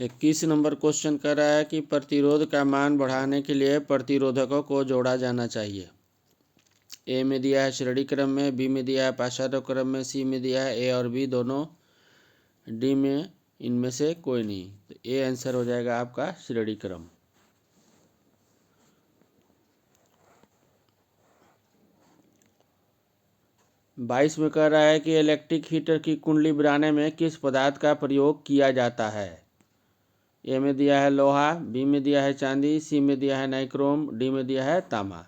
21 number question कर रहा है कि प्रतिरोध का मान बढ़ाने के लिए प्रतिरोधकों को जोड़ा जाना चाहिए। ए में दिया है श्रेणी क्रम में, बी में दिया है पाश्चात्य क्रम में, सी में दिया है ए और बी दोनों, डी में इनमें से कोई नहीं। तो ए आंसर हो जाएगा आपका श्रेणी क्रम। बाईस में कह रहा है कि इलेक्ट्रिक हीटर की कुंडली बनाने में किस पदार्थ का प्रयोग किया जाता है। ए में दिया है लोहा, बी में दिया है चांदी, सी में दिया है नाइक्रोम, डी में दिया है तांबा।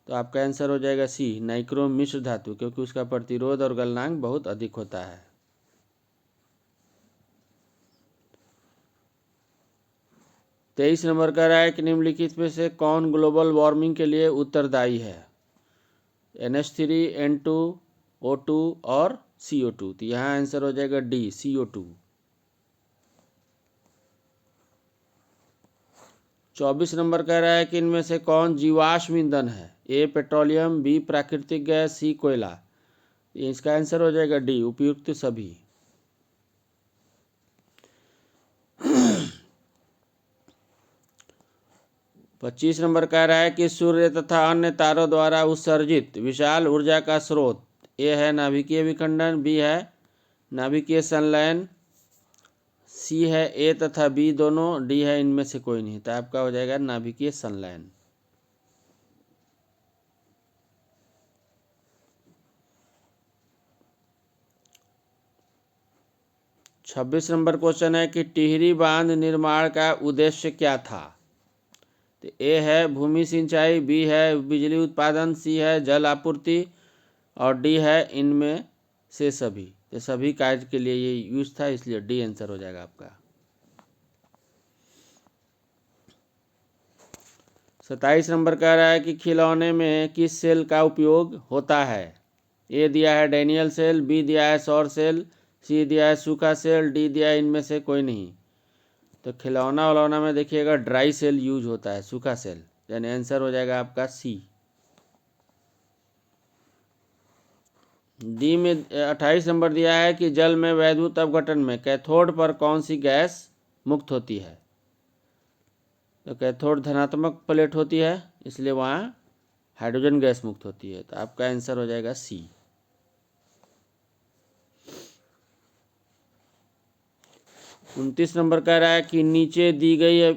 तो आपका आंसर हो जाएगा सी नाइक्रोम मिश्र धातु, क्योंकि उसका प्रतिरोध और गलनांक बहुत अधिक होता है। तेईस नंबर का रहा है कि निम्नलिखित में से कौन ग्लोबल वार्मिंग के लिए उत्तरदायी है। NH3, N2, O2 और CO2। तो यहाँ आंसर हो जाएगा डी CO2। 24 नंबर कह रहा है कि इनमें से कौन जीवाश्म ईंधन है। ए पेट्रोलियम, बी प्राकृतिक गैस, सी कोयला। इसका आंसर हो जाएगा डी उपयुक्त सभी। पच्चीस नंबर कह रहा है कि सूर्य तथा अन्य तारों द्वारा उत्सर्जित विशाल ऊर्जा का स्रोत। ए है नाभिकीय विखंडन, बी है नाभिकीय संलयन, सी है ए तथा बी दोनों, डी है इनमें से कोई नहीं। तो आपका हो जाएगा नाभिकीय संलयन। छब्बीस नंबर क्वेश्चन है कि टिहरी बांध निर्माण का उद्देश्य क्या था। तो ए है भूमि सिंचाई, बी है बिजली उत्पादन, सी है जल आपूर्ति और डी है इनमें से सभी। तो सभी कार्य के लिए ये यूज था, इसलिए डी आंसर हो जाएगा आपका। 27 नंबर कह रहा है कि खिलौने में किस सेल का उपयोग होता है। ए दिया है डैनियल सेल, बी दिया है सौर सेल, सी दिया है सूखा सेल, डी दिया है इनमें से कोई नहीं। तो खिलौना वलौना में देखिएगा ड्राई सेल यूज होता है, सूखा सेल, यानी आंसर हो जाएगा आपका सी। डी में 28 नंबर दिया है कि जल में वैद्युत अपघटन में कैथोड पर कौन सी गैस मुक्त होती है। तो कैथोड धनात्मक प्लेट होती है, इसलिए वहाँ हाइड्रोजन गैस मुक्त होती है। तो आपका आंसर हो जाएगा सी। उनतीस नंबर कह रहा है कि नीचे दी गई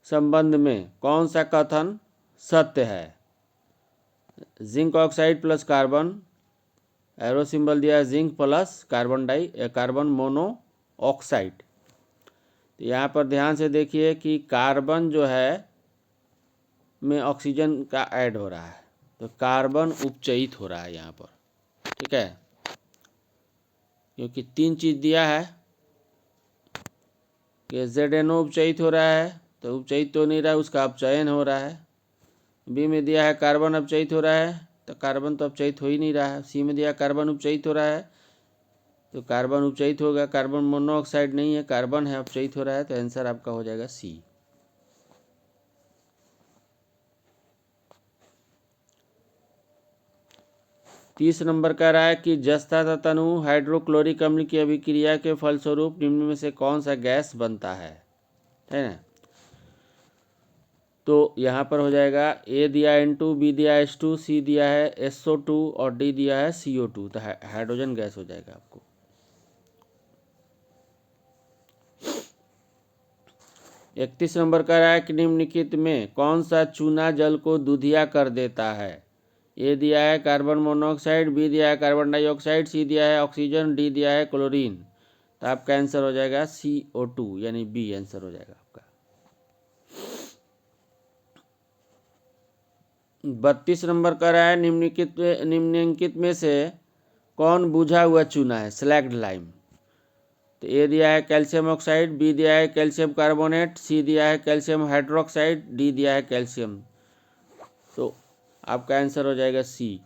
संबंध में कौन सा कथन सत्य है। Zinc oxide plus carbon, arrow symbol दिया है जिंक प्लस कार्बन मोनोऑक्साइड। तो यहाँ पर ध्यान से देखिए कि कार्बन जो है में ऑक्सीजन का ऐड हो रहा है, तो कार्बन उपचयित हो रहा है यहाँ पर, ठीक है, क्योंकि तीन चीज़ दिया है कि ZNO उपचयित हो रहा है, तो उपचयित तो नहीं रहा है, उसका अपचयन हो रहा है। बी में दिया है कार्बन अपचयित हो रहा है, तो कार्बन तो अपचयित हो ही नहीं रहा है। सी में दिया कार्बन उपचयित हो रहा है, तो कार्बन उपचयित होगा, कार्बन मोनोऑक्साइड नहीं है, कार्बन है, अपचयित हो रहा है। तो आंसर आपका हो जाएगा सी। तीस नंबर का रहा है कि जस्ता तथा तनु हाइड्रोक्लोरिक अम्ल की अभिक्रिया के फलस्वरूप निम्न में से कौन सा गैस बनता है ना। तो यहाँ पर हो जाएगा ए दिया N2, बी दिया H2, सी दिया है SO2 और डी दिया है CO2। तो हाइड्रोजन गैस हो जाएगा आपको। इकतीस नंबर का रहा है कि निम्नलिखित में कौन सा चूना जल को दूधिया कर देता है। ए दिया है कार्बन मोनोऑक्साइड, बी दिया है कार्बन डाइऑक्साइड, सी दिया है ऑक्सीजन, डी दिया है क्लोरीन। तो आपका आंसर हो जाएगा CO2, यानी बी आंसर हो जाएगा आपका। 32 नंबर का रहा है निम्नलिखित में से कौन बुझा हुआ चूना है, स्लैग्ड लाइम। तो ए दिया है कैल्शियम ऑक्साइड, बी दिया है कैल्शियम कार्बोनेट, सी दिया है कैल्शियम हाइड्रोक्साइड, डी दिया है कैल्शियम। तो आपका आंसर हो जाएगा सी।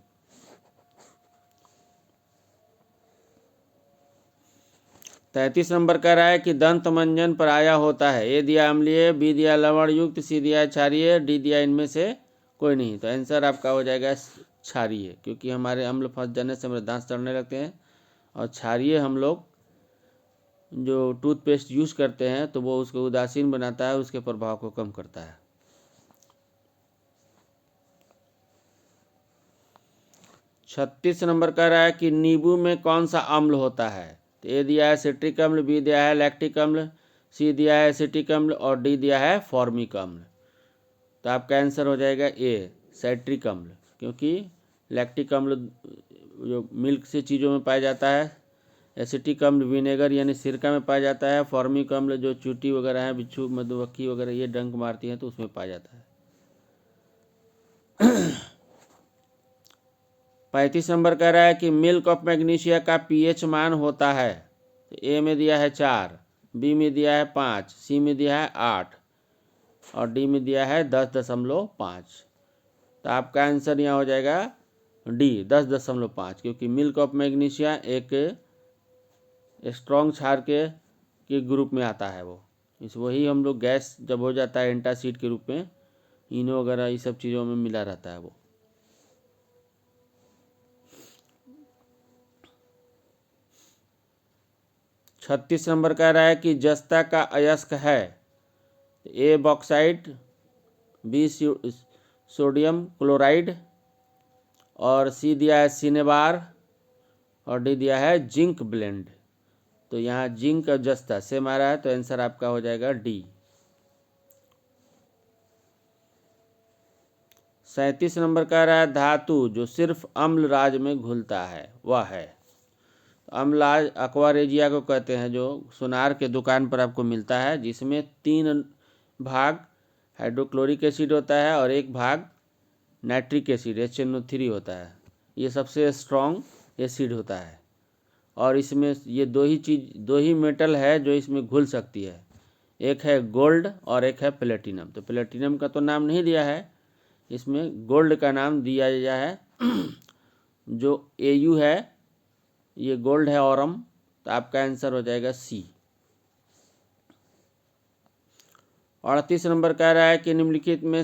तैंतीस नंबर कह रहा है कि दंत मंजन प्रायः होता है। ए दिया अम्लीय, बी दिया लवण युक्त, सी दिया क्षारीय, डी दिया इनमें से कोई नहीं। तो आंसर आपका हो जाएगा क्षारीय, क्योंकि हमारे अम्ल फंस जाने से हमारे दांत सड़ने लगते हैं, और क्षारीय हम लोग जो टूथपेस्ट यूज़ करते हैं तो वो उसको उदासीन बनाता है, उसके प्रभाव को कम करता है। 36 नंबर कह रहा है कि नींबू में कौन सा अम्ल होता है। तो ए दिया है सिट्रिक अम्ल, बी दिया है लैक्टिक अम्ल, सी दिया है एसिटिक अम्ल और डी दिया है फॉर्मिक अम्ल। तो आपका आंसर हो जाएगा ए साइट्रिक अम्ल, क्योंकि लैक्टिक अम्ल जो मिल्क से चीज़ों में पाया जाता है, एसिटिक अम्ल विनेगर यानी सिरका में पाया जाता है, फॉर्मिक अम्ल जो चूटी वगैरह है, बिच्छू मधुमक्खी वगैरह ये डंक मारती हैं तो उसमें पाया जाता है। 35 नंबर कह रहा है कि मिल्क ऑफ मैग्नीशिया का पीएच मान होता है। तो ए में दिया है 4, बी में दिया है 5, सी में दिया है 8 और डी में दिया है 10.5। तो आपका आंसर यहाँ हो जाएगा डी 10.5, क्योंकि मिल्क ऑफ मैग्नीशिया एक स्ट्रॉन्ग क्षार के ग्रुप में आता है। वो वही हम लोग गैस जब हो जाता है एंटासिड के रूप में, इनो वगैरह ये सब चीज़ों में मिला रहता है वो। छत्तीस नंबर कह रहा है कि जस्ता का अयस्क है। ए बॉक्साइट, बी सोडियम क्लोराइड और सी दिया है सिनेबार और डी दिया है जिंक ब्लेंड। तो यहाँ जिंक और जस्ता सेम आ रहा है, तो आंसर आपका हो जाएगा डी। 37 नंबर कह रहा है धातु जो सिर्फ अम्ल राज में घुलता है वह है। अम्लाज अक्वारेजिया को कहते हैं, जो सोनार के दुकान पर आपको मिलता है, जिसमें 3 भाग हाइड्रोक्लोरिक एसिड होता है और 1 भाग नाइट्रिक एसिड HNO3 होता है। ये सबसे स्ट्रॉन्ग एसिड होता है और इसमें ये दो ही मेटल है जो इसमें घुल सकती है, एक है गोल्ड और एक है प्लेटिनम। तो प्लेटिनम का तो नाम नहीं दिया है, इसमें गोल्ड का नाम दिया गया है। जो AU है ये गोल्ड है ऑरम। तो आपका आंसर हो जाएगा सी। 38 नंबर कह रहा है कि निम्नलिखित में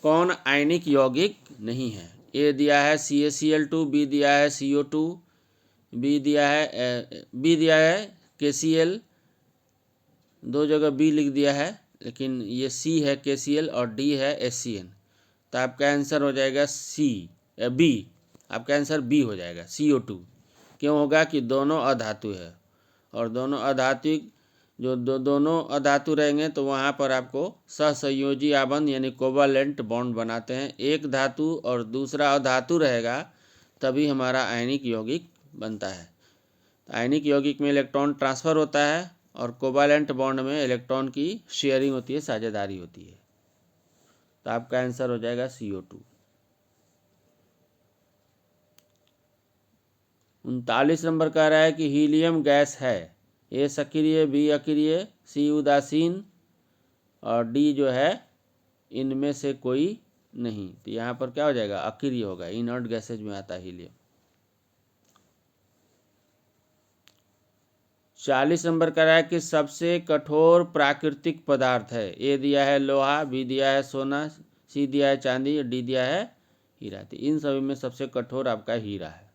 कौन आयनिक यौगिक नहीं है। ए दिया है CaCl2, बी दिया है CO2, बी दिया है KCl, 2 जगह बी लिख दिया है लेकिन ये सी है KCl और डी है HCN। तो आपका आंसर हो जाएगा बी। आपका आंसर बी हो जाएगा CO2। क्यों होगा कि दोनों अधातु है और दोनों अधातु जो दोनों अधातु रहेंगे तो वहाँ पर आपको सहसंयोजी आबंध यानी कोवालेंट बॉन्ड बनाते हैं। एक धातु और दूसरा अधातु रहेगा तभी हमारा आयनिक यौगिक बनता है। आयनिक यौगिक में इलेक्ट्रॉन ट्रांसफ़र होता है और कोवालेंट बॉन्ड में इलेक्ट्रॉन की शेयरिंग होती है, साझेदारी होती है। तो आपका आंसर हो जाएगा CO2। 39 नंबर कह रहा है कि हीलियम गैस है। ए सक्रिय, बी अक्रिय, सी उदासीन और डी जो है इनमें से कोई नहीं। तो यहाँ पर क्या हो जाएगा, अक्रिय होगा, इनर्ट गैसेज में आता है हीलियम। 40 नंबर कह रहा है कि सबसे कठोर प्राकृतिक पदार्थ है। ए दिया है लोहा, बी दिया है सोना, सी दिया है चांदी और डी दिया है हीरा। तो इन सभी में सबसे कठोर आपका हीरा है।